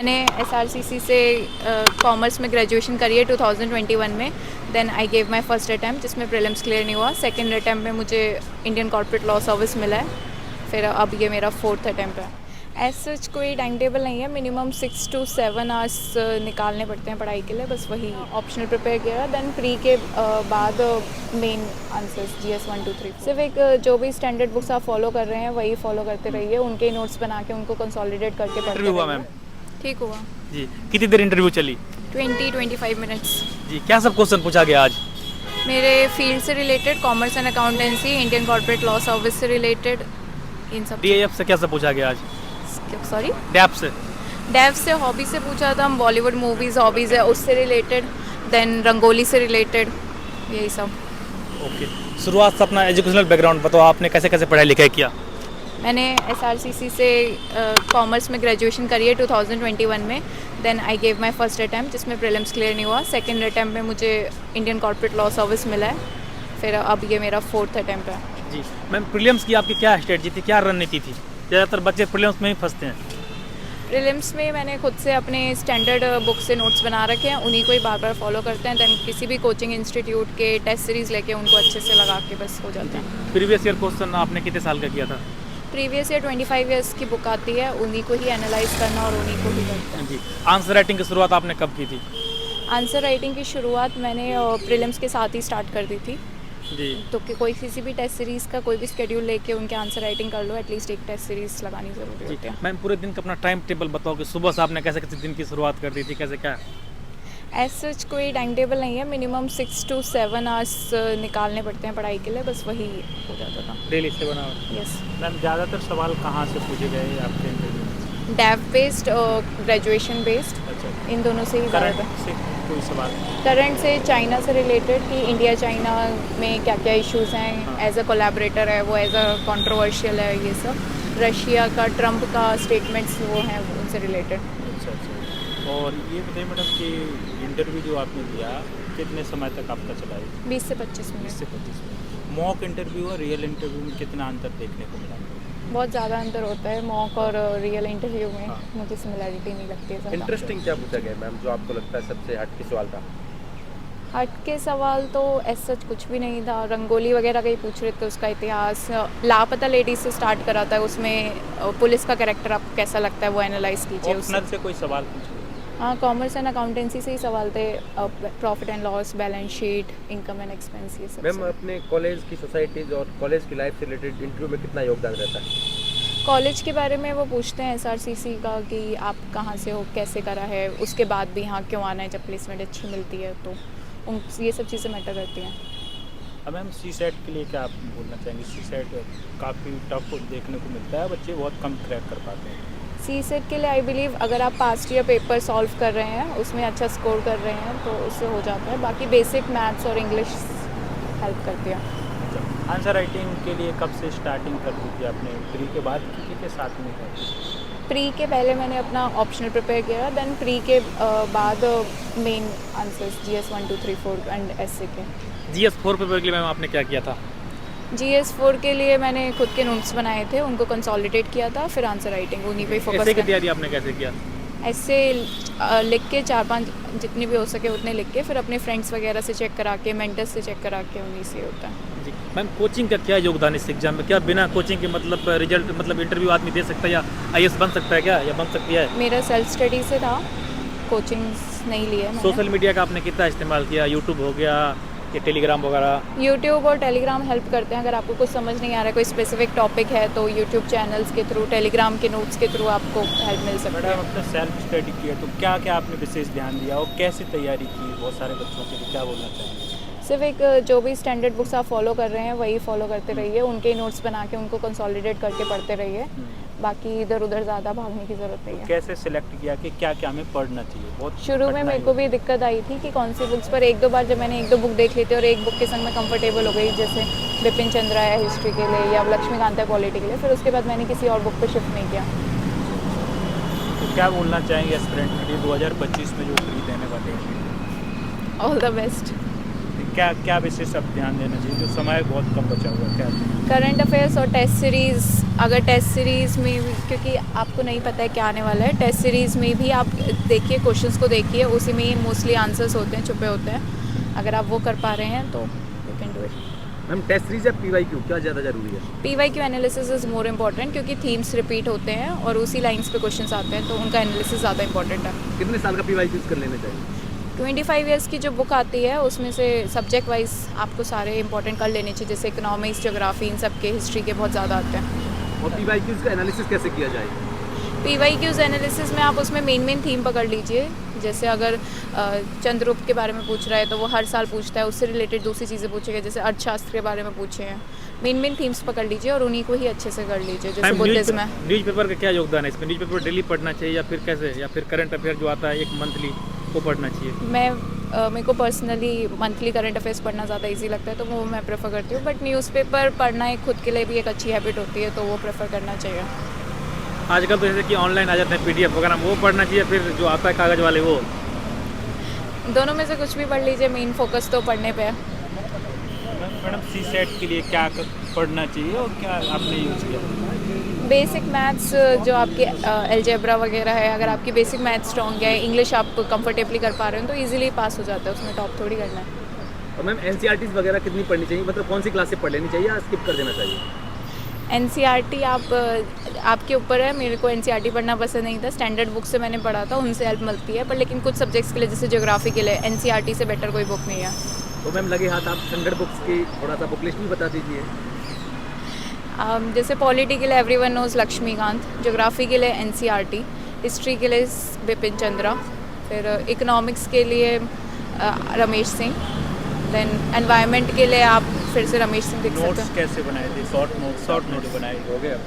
मैंने एसआरसीसी से कॉमर्स में ग्रेजुएशन करी है 2021 में। Then I gave my first attempt जिसमें प्रीलिम्स क्लियर नहीं हुआ। सेकंड अटैम्प्ट में मुझे इंडियन कॉर्पोरेट लॉ सर्विस मिला है। फिर अब ये मेरा फोर्थ अटैम्प्ट है। एज सच कोई टाइम टेबल नहीं है, मिनिमम 6 to 7 आवर्स निकालने पड़ते हैं पढ़ाई के लिए, बस वही ऑप्शनल प्रिपेयर किया। देन प्री के बाद मेन आंसर्स GS 1 2 3। सिर्फ एक जो भी स्टैंडर्ड बुक्स आप फॉलो कर रहे हैं वही फॉलो करते रहिए, उनके नोट्स बना के उनको कंसोलिडेट करके पढ़ते इंटरव्यू हुआ मैम? रहिए। ठीक हुआ। जी, कितनी देर इंटरव्यू चली? 20-25 मिनट्स। जी, क्या सब क्वेश्चन पूछा गया आज? मेरे फील्ड से related, commerce and accountancy, Indian corporate law service से रिलेटेड, इन सब। DAF से क्या सब पूछा गया आज? सॉरी, DAP से? डेव से हॉबी से पूछा था, बॉलीवुड मूवीज़ हॉबीज़ है उससे रिलेटेड, देन रंगोली से रिलेटेड, यही सब। ओके, शुरुआत से अपना एजुकेशनल बैकग्राउंड बताओ, आपने कैसे कैसे पढ़ाई लिखाई किया? मैंने एसआरसीसी से कॉमर्स में ग्रेजुएशन करी है 2021 में। Then I gave my first attempt जिसमें प्रीलिम्स क्लियर नहीं हुआ। सेकंड अटैम्प्ट में मुझे इंडियन कॉर्पोरेट लॉ सर्विस मिला है। फिर अब ये मेरा फोर्थ अटैम्प्ट है। जी मैम, प्रीलिम्स की आपकी क्या स्ट्रेटजी थी, क्या रणनीति थी? ज़्यादातर बच्चे प्रीलिम्स में ही फंसते हैं। प्रीलिम्स में मैंने खुद से अपने स्टैंडर्ड बुक से नोट्स बना रखे हैं, उन्हीं को ही बार बार फॉलो करते हैं। दैन किसी भी कोचिंग इंस्टीट्यूट के टेस्ट सीरीज़ लेके उनको अच्छे से लगा के बस हो जाते हैं। प्रीवियस ईयर क्वेश्चन आपने कितने साल का किया था? प्रीवियस ईयर 25 ईयर्स की बुक आती है, उन्हीं को ही एनालाइज करना और उन्हीं को ही करते हैं। जी, आंसर राइटिंग की शुरुआत आपने कब की थी? आंसर राइटिंग की शुरुआत मैंने प्रीलिम्स के साथ ही स्टार्ट कर दी थी। जी, तो कि कोई किसी भी टेस्ट सीरीज़ का कोई भी स्केड्यूल लेके उनके आंसर राइटिंग कर लो, एटलीस्ट एक टेस्ट सीरीज़ लगानी ज़रूरी जी होती है। मैम, पूरे दिन का अपना टाइम टेबल बताओ कि सुबह से आपने कैसे कैसे दिन की शुरुआत कर दी थी, कैसे क्या? एज सच कोई टाइम टेबल नहीं है, मिनिमम 6 to 7 आवर्स निकालने पड़ते हैं पढ़ाई के लिए, बस वही हो जाता था। डेली से बना हुआ। यस। मैम, ज़्यादातर सवाल कहाँ से पूछे गए आपके इंटरव्यू में? डेव बेस्ड और ग्रेजुएशन बेस्ड, अच्छा, इन दोनों से ही करंट ज़्यादा। से कोई सवाल? करंट से चाइना से रिलेटेड कि इंडिया चाइना में क्या क्या इश्यूज़ हैं, हाँ। एज अ कोलैबोरेटर है वो, एज अ कंट्रोवर्शियल है, ये सब। रशिया का, ट्रम्प का स्टेटमेंट्स वो हैं उनसे रिलेटेड। अच्छा अच्छा। और ये बताइए मैडम कि इंटरव्यू जो आपने दिया कितने समय तक आपका चला है? 20 से 25 20 मिनट। से 25 मिनट। मॉक इंटरव्यू और रियल इंटरव्यू में कितना अंतर देखने को मिला? बहुत ज़्यादा अंतर होता है मॉक और रियल इंटरव्यू में। हाँ। मुझे सिमिलैरिटी नहीं लगती है ज़्यादा। इंटरेस्टिंग क्या पूछा गया मैम, जो आपको लगता है सबसे हटके सवाल था? हट के सवाल तो ऐसा सच कुछ भी नहीं था। रंगोली वगैरह का ही पूछ रहे थे, उसका इतिहास। लापता लेडीज से स्टार्ट करा था, उसमें पुलिस का कैरेक्टर आपको कैसा लगता है वो एनालाइज कीजिए उससे। ऑप्शनल से कोई सवाल पूछे? हाँ, कॉमर्स एंड अकाउंटेंसी से ही सवाल थे। Profit and loss, balance sheet, income and expense, ये सब मैम, से। अपने कॉलेज की सोसाइटीज़ और कॉलेज की लाइफ से रिलेटेड इंटरव्यू में कितना योगदान रहता है? कॉलेज के बारे में वो पूछते हैं एसआरसीसी का कि आप कहाँ से हो, कैसे करा है, उसके बाद भी यहाँ क्यों आना है जब प्लेसमेंट अच्छी मिलती है, तो उन ये सब चीज़ें मैटर करती हैं। अब मैम, CSET के लिए क्या आप बोलना चाहेंगे? CSET काफ़ी टफ देखने को मिलता है, बच्चे बहुत कम क्रैक कर पाते हैं। CSET के लिए आई बिलीव अगर आप पास्ट ईयर पेपर सॉल्व कर रहे हैं, उसमें अच्छा स्कोर कर रहे हैं तो उससे हो जाता है। बाकी बेसिक मैथ्स और इंग्लिश हेल्प करती है। अच्छा, आंसर राइटिंग के लिए कब से स्टार्टिंग कर दी थी आपने? प्री के बाद की के साथ में? प्री के पहले मैंने अपना ऑप्शनल प्रिपेयर किया, देन प्री के बाद मेन आंसर्स GS 1 2 3 4 एंड ऐसे के। GS 4 पेपर के लिए मैम आपने क्या किया था? GS 4 के लिए मैंने खुद के नोट्स बनाए थे, उनको कंसोलिडेट किया था, फिर आंसर राइटिंग उन्हीं पे फोकस ऐसे की किया। तैयारी आपने कैसे किया? ऐसे लिख के 4-5 जितनी भी हो सके उतने लिख के, फिर अपने फ्रेंड्स वगैरह से चेक करा के, मेंटर्स से चेक करा के, उन्हीं से होता है। जी मैम, कोचिंग का क्या योगदान इस एग्जाम में? क्या बिना कोचिंग के मतलब रिजल्ट, मतलब इंटरव्यू आदमी दे सकता है या IAS बन सकता है क्या, या बन सकती है? मेरा सेल्फ स्टडी से था, कोचिंग्स नहीं लिए मैंने। सोशल मीडिया का आपने कितना इस्तेमाल किया? यूट्यूब हो गया या टेलीग्राम वगैरह? यूट्यूब और टेलीग्राम हेल्प करते हैं। अगर आपको कुछ समझ नहीं आ रहा है, कोई स्पेसिफिक टॉपिक है, तो यूट्यूब चैनल्स के थ्रू, टेलीग्राम के नोट्स के थ्रू आपको हेल्प मिल सकती मैडम, है। अपना सेल्फ स्टडी किया तो क्या क्या आपने विशेष ध्यान दिया और कैसे तैयारी की बहुत सारे बच्चों के लिए, क्या बोलना चाहेंगे? सिर्फ एक जो भी स्टैंडर्ड बुक्स आप फॉलो कर रहे हैं वही फॉलो करते रहिए, उनके नोट्स बना के उनको कंसोलिडेट करके पढ़ते रहिए। बाकी इधर उधर ज़्यादा भागने की ज़रूरत नहीं है। कैसे सिलेक्ट किया कि क्या क्या हमें पढ़ना चाहिए? बहुत शुरू में मेरे को भी दिक्कत आई थी कि कौन सी बुक्स पर। एक दो बार जब मैंने एक दो बुक देख ली थी और एक बुक के संग में कंफर्टेबल हो गई, जैसे बिपिन चंद्रा है हिस्ट्री के लिए या लक्ष्मीकांत है पॉलिटी के लिए, फिर उसके बाद मैंने किसी और बुक पर शिफ्ट नहीं किया। तो क्या बोलना चाहेंगे एस्पिरेंट के लिए 2025 में जो प्री देने वाले हैं? All the best. क्या क्या विशेष अब ध्यान देना चाहिए, जो समय बहुत कम बचा हुआ है, क्या? करंट अफेयर्स और टेस्ट सीरीज़, अगर टेस्ट सीरीज़ में भी, क्योंकि आपको नहीं पता है क्या आने वाला है, टेस्ट सीरीज़ में भी आप देखिए, क्वेश्चंस को देखिए, उसी में ही मोस्टली आंसर्स होते हैं, छुपे होते हैं। अगर आप वो कर पा रहे हैं तो you can do it. Ma'am test series या PYQ क्या ज़्यादा ज़रूरी है? PYQ analysis is more important, क्योंकि थीम्स रिपीट होते हैं और उसी लाइन्स पे क्वेश्चंस आते हैं, तो उनका एनालिसिस ज़्यादा इंपॉर्टेंट है। कितने साल का PYQ कर लेना चाहिए? 25 ईयर्स की जो बुक आती है उसमें से सब्जेक्ट वाइज आपको सारे इंपॉर्टेंट कर लेने चाहिए, जैसे इकोनॉमिक्स, ज्योग्राफी, इन सब के, हिस्ट्री के बहुत ज़्यादा आते हैं। और PYQs का एनालिसिस कैसे किया जाए? PYQs एनालिसिस में आप उसमें मेन थीम पकड़ लीजिए। जैसे अगर चंद्रगुप्त के बारे में पूछ रहा है तो वो हर साल पूछता है, उससे रिलेटेड दूसरी चीज़ें पूछेगा, जैसे अर्थशास्त्र के बारे में पूछे हैं। मेन थीम्स पकड़ लीजिए और उन्हीं को ही अच्छे से कर लीजिए, जैसे बुद्धिज्म है। न्यूज़पेपर का क्या योगदान है इसमें? न्यूज़पेपर डेली पढ़ना चाहिए या फिर कैसे, या फिर करंट अफेयर जो आता है एक मंथली वो पढ़ना चाहिए? मेरे को पर्सनली मंथली करंट अफेयर्स पढ़ना ज़्यादा इजी लगता है, तो वो मैं प्रेफर करती हूँ। बट न्यूज़पेपर पढ़ना एक खुद के लिए भी एक अच्छी हैबिट होती है, तो वो प्रेफर करना चाहिए। आजकल तो जैसे कि ऑनलाइन आ जाते हैं PDF वगैरह, वो पढ़ना चाहिए, फिर जो आता है कागज़ वाले वो? दोनों में से कुछ भी पढ़ लीजिए, मेन फोकस तो पढ़ने पे है। मैडम CSET के लिए क्या पढ़ना चाहिए और क्या आपने यूज़ किया? बेसिक मैथ्स जो आपके अलजेब्रा वगैरह है, अगर आपकी बेसिक मैथ्स स्ट्रॉन्ग है, इंग्लिश आप कंफर्टेबली कर पा रहे हो, तो इजीली पास हो जाता है, उसमें टॉप थोड़ी करना है। और मैम NCERTs वगैरह कितनी पढ़नी चाहिए, मतलब कौन सी क्लास से पढ़ लेनी चाहिए या स्किप कर देना चाहिए? NCERT आपके ऊपर है। मेरे को NCERT पढ़ना पसंद नहीं था, स्टैंडर्ड बुक से मैंने पढ़ा था, उनसे हेल्प मिलती है, पर लेकिन कुछ सब्जेक्ट्स के लिए, जैसे ज्योग्राफी के लिए, NCERT से बेटर कोई बुक नहीं है। तो मैम लगे हाथ आप स्टैंडर्ड बुक्स की थोड़ा सा बुक लिस्ट भी बता दीजिए। जैसे पॉलिटी के लिए एवरीवन नोज लक्ष्मीकांत, ज्योग्राफी के लिए NCERT, हिस्ट्री के लिए बिपिन चंद्रा, फिर इकोनॉमिक्स के लिए रमेश सिंह, देन एनवायरनमेंट के लिए आप फिर से रमेश सिंह देख सकते नोट्स हैं। कैसे बनाए थे? शॉर्ट नोट बनाए हो गया?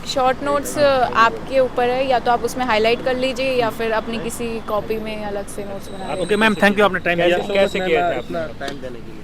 शॉर्ट नोट्स आपके ऊपर है, या तो आप उसमें हाईलाइट कर लीजिए या फिर अपनी किसी कॉपी में अलग से नोट्स बना लीजिए। ओके मैम, थैंक यू, आपने टाइम दिया। कैसे किया था अपना टाइम देने के लिए?